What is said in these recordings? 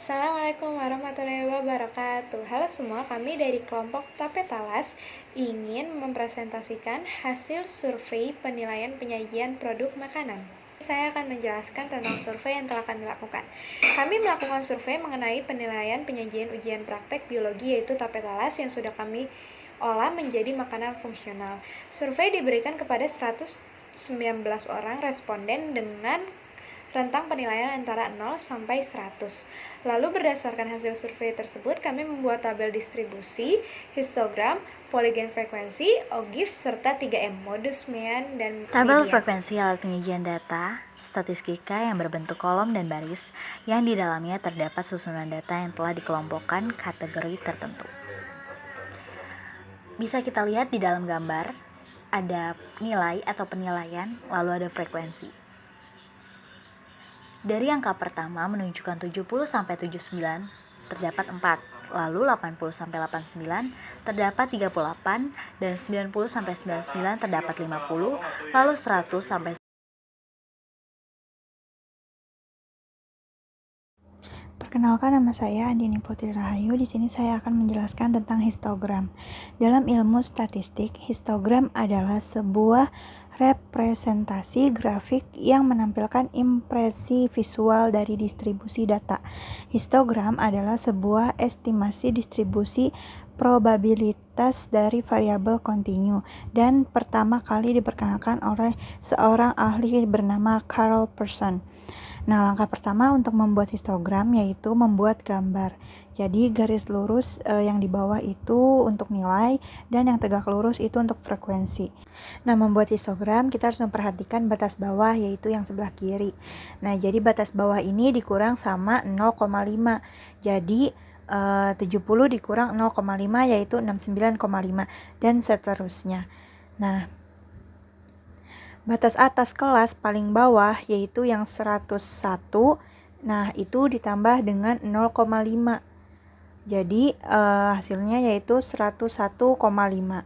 Assalamualaikum warahmatullahi wabarakatuh. Halo semua, kami dari kelompok Tapetalas ingin mempresentasikan hasil survei penilaian penyajian produk makanan. Saya akan menjelaskan tentang survei yang telah kami lakukan. Kami melakukan survei mengenai penilaian penyajian ujian praktek biologi yaitu Tapetalas yang sudah kami olah menjadi makanan fungsional. Survei diberikan kepada 119 orang responden dengan rentang penilaian antara 0 sampai 100. Lalu berdasarkan hasil survei tersebut, kami membuat tabel distribusi, histogram, poligen frekuensi, OGIF, serta 3M, modus, mean, dan Tabel median. frekuensi alat penyajian data, statistika yang berbentuk kolom dan baris, yang di dalamnya terdapat susunan data yang telah dikelompokkan kategori tertentu. Bisa kita lihat di dalam gambar, ada nilai atau penilaian, lalu ada frekuensi. Dari angka pertama menunjukkan 70 sampai 79 terdapat 4, lalu 80 sampai 89 terdapat 38, dan 90 sampai 99 terdapat 50, lalu 100 sampai Perkenalkan, nama saya Andini Putri Rahayu. Di sini saya akan menjelaskan tentang histogram. Dalam ilmu statistik, histogram adalah sebuah representasi grafik yang menampilkan impresi visual dari distribusi data. Histogram adalah sebuah estimasi distribusi probabilitas dari variabel kontinu dan pertama kali diperkenalkan oleh seorang ahli bernama Carl Pearson. Nah, langkah pertama untuk membuat histogram yaitu membuat gambar. Jadi garis lurus yang di bawah itu untuk nilai dan yang tegak lurus itu untuk frekuensi. Nah, membuat histogram kita harus memperhatikan batas bawah yaitu yang sebelah kiri. Nah, jadi batas bawah ini dikurang sama 0,5. Jadi 70 dikurang 0,5 yaitu 69,5 dan seterusnya. Nah, batas atas kelas paling bawah yaitu yang 101, nah itu ditambah dengan 0,5. Jadi hasilnya yaitu 101,5.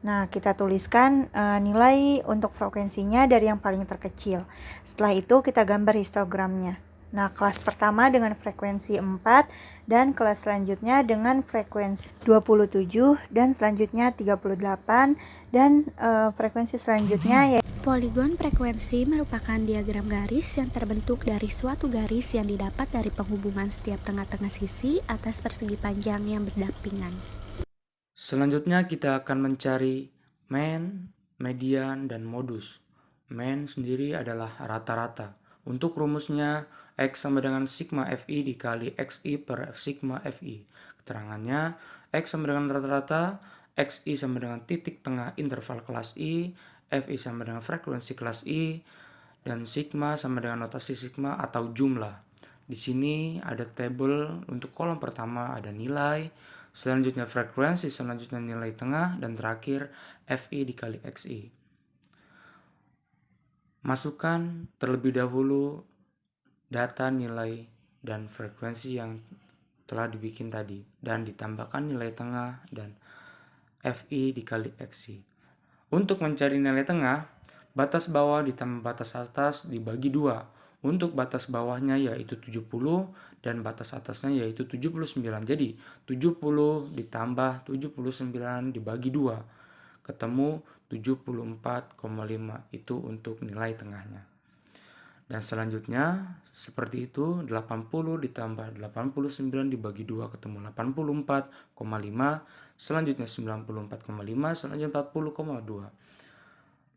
Nah, kita tuliskan nilai untuk frekuensinya dari yang paling terkecil. Setelah itu kita gambar histogramnya. Nah, kelas pertama dengan frekuensi 4 dan kelas selanjutnya dengan frekuensi 27 dan selanjutnya 38 dan frekuensi selanjutnya yaitu Poligon frekuensi merupakan diagram garis yang terbentuk dari suatu garis yang didapat dari penghubungan setiap tengah-tengah sisi atas persegi panjang yang berdampingan. Selanjutnya kita akan mencari mean, median, dan modus. Mean sendiri adalah rata-rata. Untuk rumusnya, X sama dengan sigma FI dikali XI per sigma FI. Keterangannya, X sama dengan rata-rata, XI sama dengan titik tengah interval kelas I, FI sama dengan frekuensi kelas I, dan sigma sama dengan notasi sigma atau jumlah. Di sini ada tabel untuk kolom pertama ada nilai, selanjutnya frekuensi, selanjutnya nilai tengah, dan terakhir FI dikali XI. Masukkan terlebih dahulu data nilai dan frekuensi yang telah dibikin tadi dan ditambahkan nilai tengah dan FI dikali XI. Untuk mencari nilai tengah, batas bawah ditambah batas atas dibagi 2. Untuk batas bawahnya yaitu 70 dan batas atasnya yaitu 79. Jadi 70 ditambah 79 dibagi 2. Ketemu 74,5 itu untuk nilai tengahnya. Dan selanjutnya seperti itu 80 ditambah 89 dibagi 2 ketemu 84,5, selanjutnya 94,5, selanjutnya 40,2.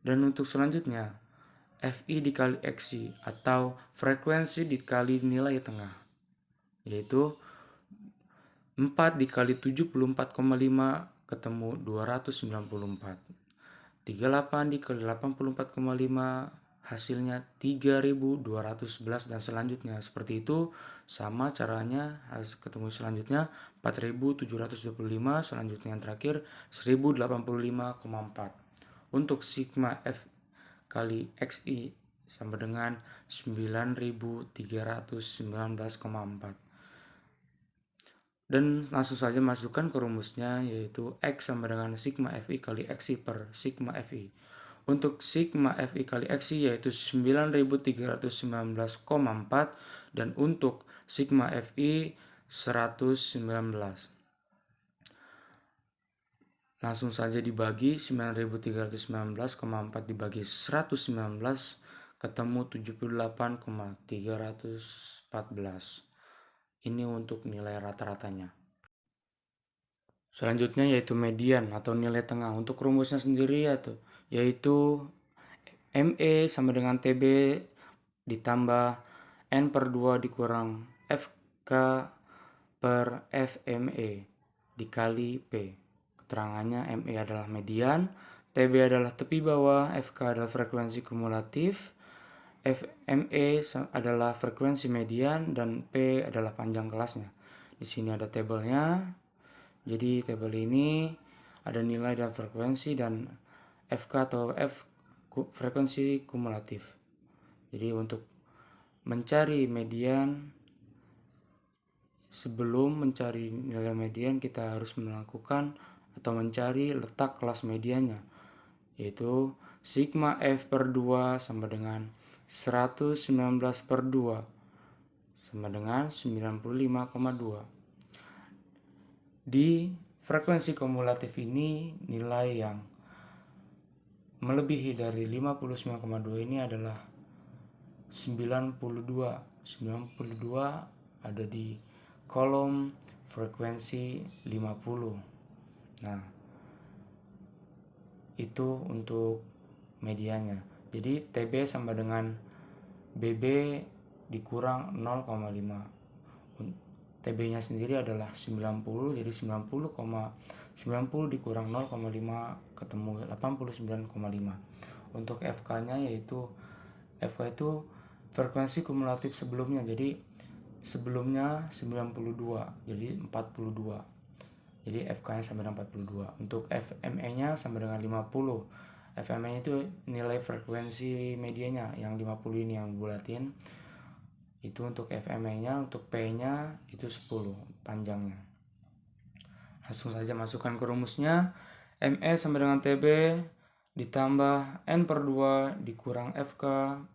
Dan untuk selanjutnya FI dikali XI atau frekuensi dikali nilai tengah yaitu 4 dikali 74,5 ketemu 294. 38 dikali 84,5 hasilnya 3211 dan selanjutnya seperti itu. Sama caranya ketemu selanjutnya 4725, selanjutnya yang terakhir 1085,4. Untuk sigma F kali XI sama dengan 9319,4. Dan langsung saja masukkan ke rumusnya yaitu X sama dengan sigma FI kali XI per sigma FI. Untuk sigma Fi kali Xi yaitu 9319,4 dan untuk sigma Fi 119. Langsung saja dibagi 9319,4 dibagi 119 ketemu 78,314. Ini untuk nilai rata-ratanya. Selanjutnya yaitu median atau nilai tengah. Untuk rumusnya sendiri yaitu ME sama dengan TB ditambah N per 2 dikurang FK per FME dikali P. Keterangannya ME adalah median, TB adalah tepi bawah, FK adalah frekuensi kumulatif, FME adalah frekuensi median, dan P adalah panjang kelasnya. Di sini ada tabelnya. Jadi tabel ini ada nilai dan frekuensi dan FK atau F frekuensi kumulatif. Jadi untuk mencari median, sebelum mencari nilai median kita harus melakukan atau mencari letak kelas mediannya, yaitu sigma F per 2 sama dengan 119 per 2 sama dengan 95,2. Di frekuensi kumulatif ini nilai yang melebihi dari 59,2 ini adalah 92. 92 ada di kolom frekuensi 50. Nah, itu untuk medianya. Jadi TB sama dengan BB dikurang 0,5. TB-nya sendiri adalah 90, jadi 90 dikurang 0,5 ketemu 89,5. Untuk FK-nya yaitu FK itu frekuensi kumulatif sebelumnya, jadi sebelumnya 92, jadi 42. Jadi FK-nya sama dengan 42. Untuk FME-nya sama dengan 50. FME itu nilai frekuensi medianya yang 50 ini yang bulatin. Itu untuk FME-nya, untuk P-nya itu 10 panjangnya. Langsung saja masukkan ke rumusnya. ME sama dengan TB ditambah N per 2 dikurang FK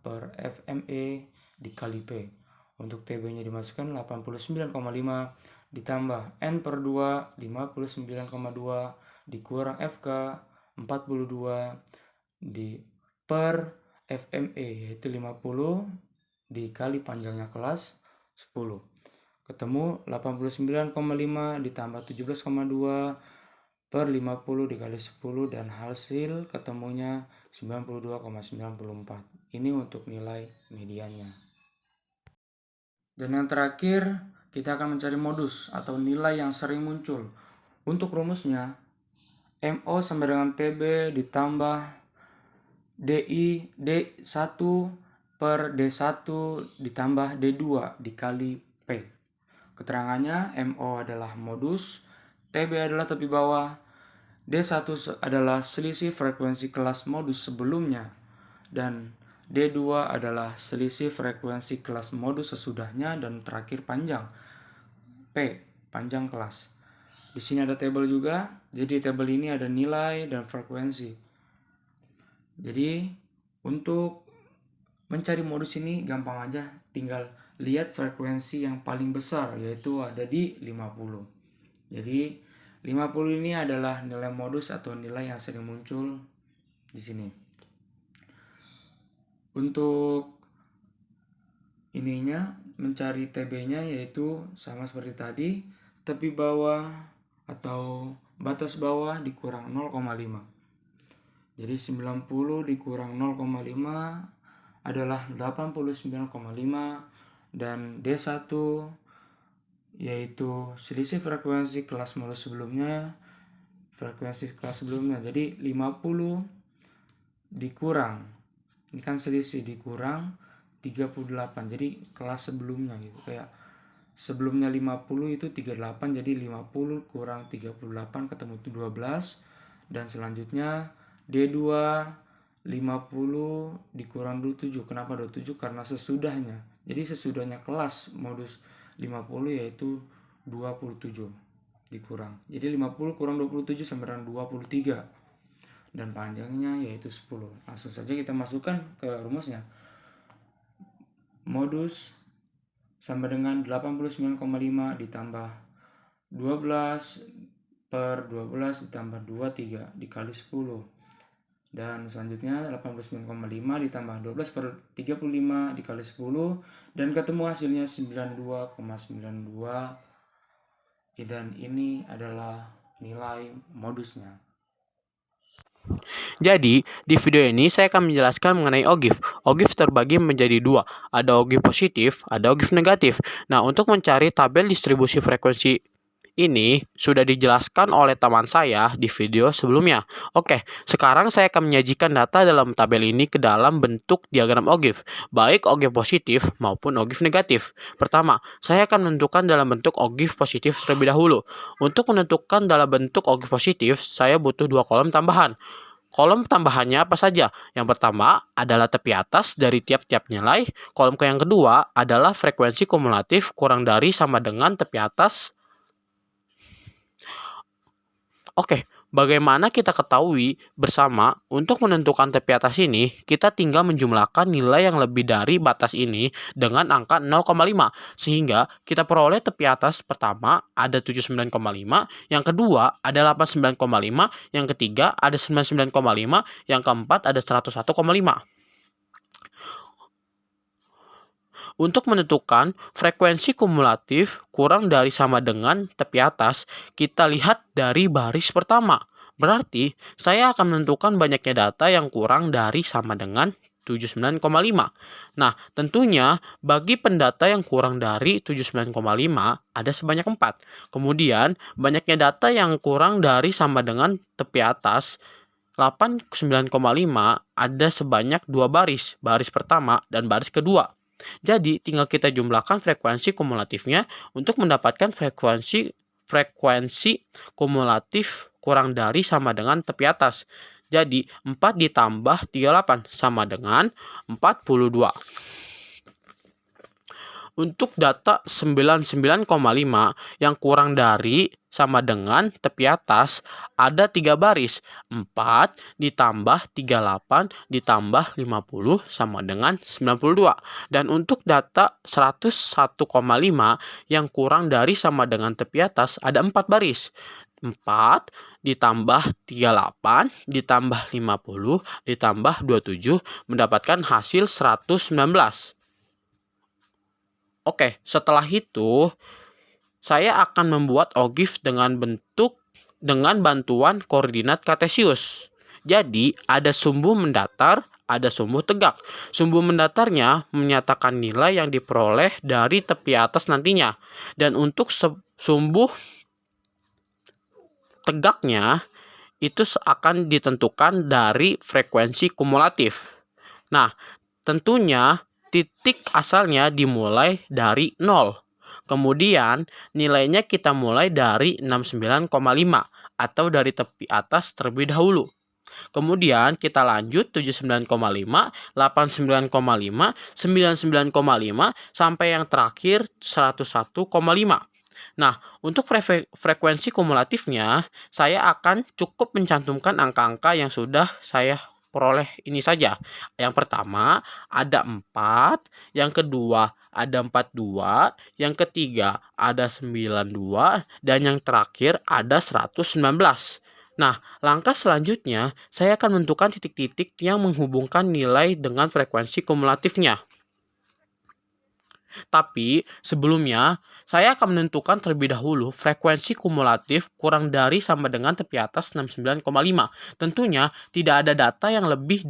per FME dikali P. Untuk TB-nya dimasukkan 89,5 ditambah N per 2 59,2 dikurang FK 42 per FME yaitu 50 dikali panjangnya kelas 10. Ketemu 89,5 ditambah 17,2 per 50 dikali 10 dan hasil ketemunya 92,94. Ini untuk nilai mediannya. Dan yang terakhir kita akan mencari modus atau nilai yang sering muncul. Untuk rumusnya MO sama dengan TB ditambah DI D1 per D1 ditambah D2 dikali P. Keterangannya MO adalah modus, TB adalah tepi bawah, D1 adalah selisih frekuensi kelas modus sebelumnya, dan D2 adalah selisih frekuensi kelas modus sesudahnya, dan terakhir panjang P, panjang kelas. Di sini ada tabel juga, jadi tabel ini ada nilai dan frekuensi. Jadi untuk mencari modus ini gampang aja, tinggal lihat frekuensi yang paling besar yaitu ada di 50. Jadi 50 ini adalah nilai modus atau nilai yang sering muncul di sini. Untuk ininya mencari TB-nya yaitu sama seperti tadi, tepi bawah atau batas bawah dikurang 0,5. Jadi 90 dikurang 0,5 adalah 89,5 dan D1 yaitu selisih frekuensi kelas modus sebelumnya, jadi 50 dikurang, ini kan selisih, dikurang 38, jadi kelas sebelumnya gitu, kayak sebelumnya 50 itu 38, jadi 50 kurang 38 ketemu 12, dan selanjutnya D2 50 dikurang 27. Kenapa 27? Karena sesudahnya. Jadi sesudahnya kelas modus 50 yaitu 27 dikurang. Jadi 50 kurang 27 sama dengan 23. dan panjangnya yaitu 10. Langsung saja kita masukkan ke rumusnya. Modus sama dengan 89,5 ditambah 12 per 12 ditambah 23 dikali 10. Dan selanjutnya 89,5 ditambah 12 per 35 dikali 10, dan ketemu hasilnya 92,92, dan ini adalah nilai modusnya. Jadi, di video ini saya akan menjelaskan mengenai OGIF. OGIF terbagi menjadi dua, ada OGIF positif, ada OGIF negatif. Nah, untuk mencari tabel distribusi frekuensi ini sudah dijelaskan oleh teman saya di video sebelumnya. Oke, sekarang saya akan menyajikan data dalam tabel ini ke dalam bentuk diagram OGIF, baik OGIF positif maupun OGIF negatif. Pertama, saya akan menentukan dalam bentuk OGIF positif terlebih dahulu. Untuk menentukan dalam bentuk OGIF positif, saya butuh dua kolom tambahan. Kolom tambahannya apa saja? Yang pertama adalah tepi atas dari tiap-tiap nilai. Kolom yang kedua adalah frekuensi kumulatif kurang dari sama dengan tepi atas. Oke, bagaimana kita ketahui bersama untuk menentukan tepi atas ini, kita tinggal menjumlahkan nilai yang lebih dari batas ini dengan angka 0,5. Sehingga kita peroleh tepi atas pertama ada 79,5, yang kedua ada 89,5, yang ketiga ada 99,5, yang keempat ada 101,5. Untuk menentukan frekuensi kumulatif kurang dari sama dengan tepi atas, kita lihat dari baris pertama. Berarti, saya akan menentukan banyaknya data yang kurang dari sama dengan 79,5. Nah, tentunya bagi pendata yang kurang dari 79,5 ada sebanyak 4. Kemudian, banyaknya data yang kurang dari sama dengan tepi atas 89,5 ada sebanyak 2 baris, baris pertama dan baris kedua. Jadi, tinggal kita jumlahkan frekuensi kumulatifnya untuk mendapatkan frekuensi kumulatif kurang dari sama dengan tepi atas. Jadi, 4 ditambah 38 sama dengan 42. Untuk data 99,5 yang kurang dari sama dengan tepi atas ada 3 baris. 4 ditambah 38 ditambah 50 sama dengan 92. Dan untuk data 101,5 yang kurang dari sama dengan tepi atas ada 4 baris. 4 ditambah 38 ditambah 50 ditambah 27 mendapatkan hasil 119. Oke, setelah itu saya akan membuat OGIF dengan bantuan koordinat kartesius. Jadi, ada sumbu mendatar, ada sumbu tegak. Sumbu mendatarnya menyatakan nilai yang diperoleh dari tepi atas nantinya. Dan untuk sumbu tegaknya itu akan ditentukan dari frekuensi kumulatif. Nah, tentunya titik asalnya dimulai dari 0. Kemudian nilainya kita mulai dari 69,5 atau dari tepi atas terlebih dahulu. Kemudian kita lanjut 79,5, 89,5, 99,5 sampai yang terakhir 101,5. Nah, untuk frekuensi kumulatifnya saya akan cukup mencantumkan angka-angka yang sudah saya peroleh ini saja. Yang pertama ada 4, yang kedua ada 42, yang ketiga ada 92, dan yang terakhir ada 119. Nah, langkah selanjutnya saya akan menentukan titik-titik yang menghubungkan nilai dengan frekuensi kumulatifnya. Tapi sebelumnya, saya akan menentukan terlebih dahulu frekuensi kumulatif kurang dari sama dengan tepi atas 69,5. Tentunya tidak ada data yang lebih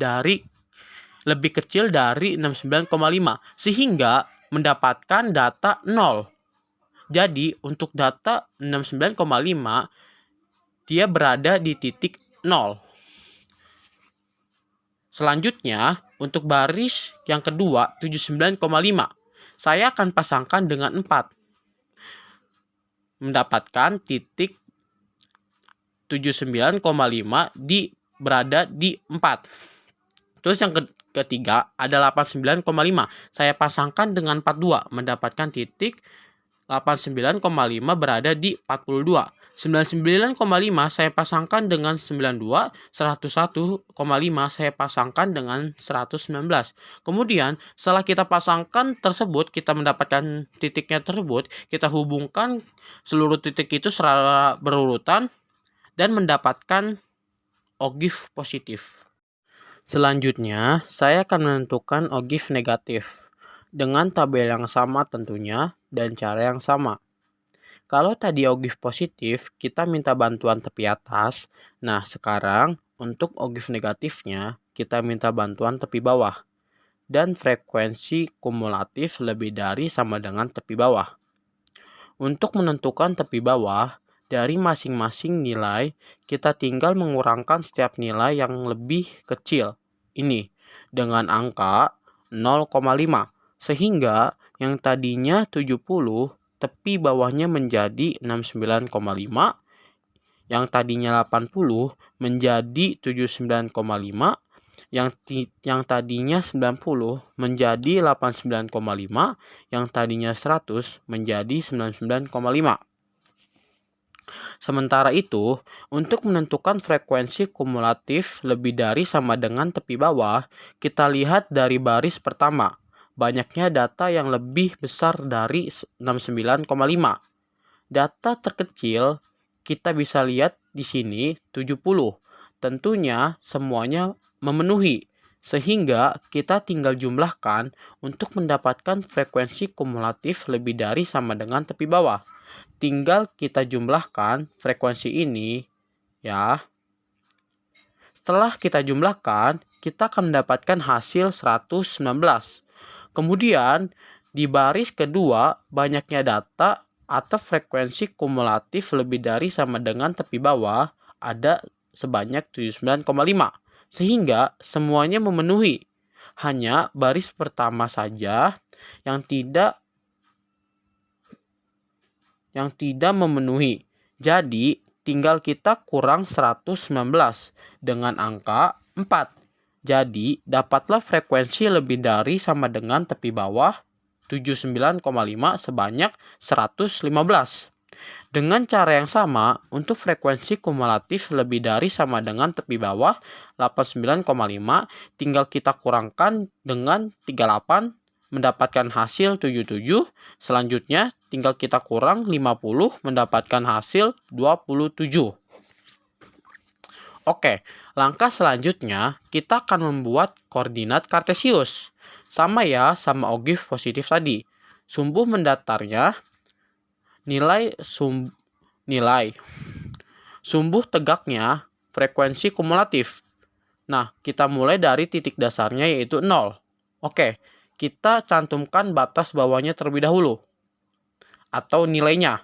kecil dari 69,5 sehingga mendapatkan data 0. Jadi untuk data 69,5 dia berada di titik 0. Selanjutnya, untuk baris yang kedua 79,5 saya akan pasangkan dengan 4. Mendapatkan titik 79,5 berada di 4. Terus yang ketiga ada 89,5. Saya pasangkan dengan 42 mendapatkan titik 89,5 berada di 42. 99,5 saya pasangkan dengan 92, 101,5 saya pasangkan dengan 119. Kemudian setelah kita pasangkan tersebut, kita mendapatkan titiknya tersebut, kita hubungkan seluruh titik itu secara berurutan dan mendapatkan ogive positif. Selanjutnya, saya akan menentukan ogive negatif dengan tabel yang sama tentunya dan cara yang sama. Kalau tadi ogive positif, kita minta bantuan tepi atas. Nah, sekarang untuk ogive negatifnya, kita minta bantuan tepi bawah. Dan frekuensi kumulatif lebih dari sama dengan tepi bawah. Untuk menentukan tepi bawah, dari masing-masing nilai, kita tinggal mengurangkan setiap nilai yang lebih kecil. Ini dengan angka 0,5. Sehingga yang tadinya 70, tepi bawahnya menjadi 69,5. Yang tadinya 80 menjadi 79,5. Yang tadinya 90 menjadi 89,5. Yang tadinya 100 menjadi 99,5. Sementara itu, untuk menentukan frekuensi kumulatif lebih dari sama dengan tepi bawah, kita lihat dari baris pertama. Banyaknya data yang lebih besar dari 69,5. Data terkecil kita bisa lihat di sini 70. Tentunya semuanya memenuhi. Sehingga kita tinggal jumlahkan untuk mendapatkan frekuensi kumulatif lebih dari sama dengan tepi bawah. Tinggal kita jumlahkan frekuensi ini ya. Setelah kita jumlahkan, kita akan mendapatkan hasil 119. Kemudian di baris kedua, banyaknya data atau frekuensi kumulatif lebih dari sama dengan tepi bawah ada sebanyak 79,5. Sehingga semuanya memenuhi. Hanya baris pertama saja yang tidak memenuhi. Jadi, tinggal kita kurang 119 dengan angka 4. Jadi, dapatlah frekuensi lebih dari sama dengan tepi bawah 79,5 sebanyak 115. Dengan cara yang sama, untuk frekuensi kumulatif lebih dari sama dengan tepi bawah 89,5, tinggal kita kurangkan dengan 38 mendapatkan hasil 77. Selanjutnya tinggal kita kurang 50 mendapatkan hasil 27. Oke, langkah selanjutnya kita akan membuat koordinat kartesius. Sama ya sama ogive positif tadi. Sumbu mendatarnya nilai sumbu tegaknya frekuensi kumulatif. Nah, kita mulai dari titik dasarnya yaitu 0. Oke, kita cantumkan batas bawahnya terlebih dahulu atau nilainya.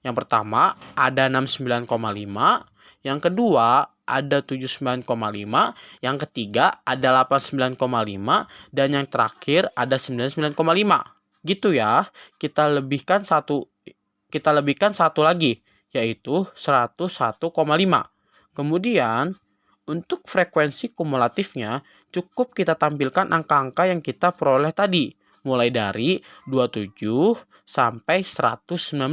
Yang pertama ada 69,5, yang kedua ada 79,5, yang ketiga ada 89,5, dan yang terakhir ada 99,5. Gitu ya. Kita lebihkan satu lagi yaitu 101,5. Kemudian untuk frekuensi kumulatifnya, cukup kita tampilkan angka-angka yang kita peroleh tadi, mulai dari 27 sampai 119.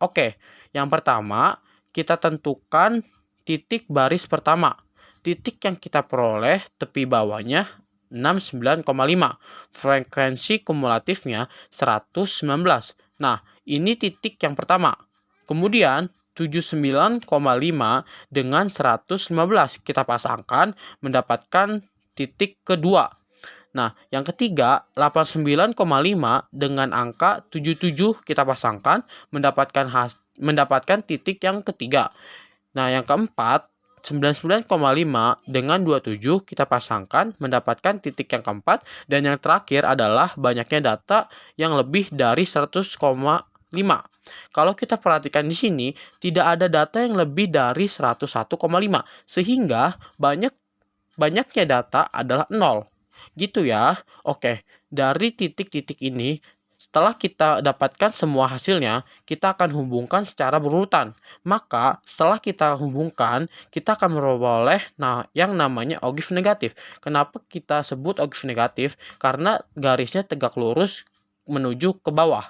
Oke, yang pertama, kita tentukan titik baris pertama. Titik yang kita peroleh tepi bawahnya 69,5. Frekuensi kumulatifnya 119. Nah, ini titik yang pertama. Kemudian 79,5 dengan 115 kita pasangkan mendapatkan titik kedua. Nah, yang ketiga 89,5 dengan angka 77 kita pasangkan mendapatkan titik yang ketiga. Nah, yang keempat 99,5 dengan 27 kita pasangkan mendapatkan titik yang keempat, dan yang terakhir adalah banyaknya data yang lebih dari 100,5. Kalau kita perhatikan di sini tidak ada data yang lebih dari 101,5 sehingga banyaknya data adalah 0. Gitu ya. Oke, dari titik-titik ini setelah kita dapatkan semua hasilnya, kita akan hubungkan secara berurutan. Maka setelah kita hubungkan, kita akan memperoleh yang namanya ogive negatif. Kenapa kita sebut ogive negatif? Karena garisnya tegak lurus menuju ke bawah.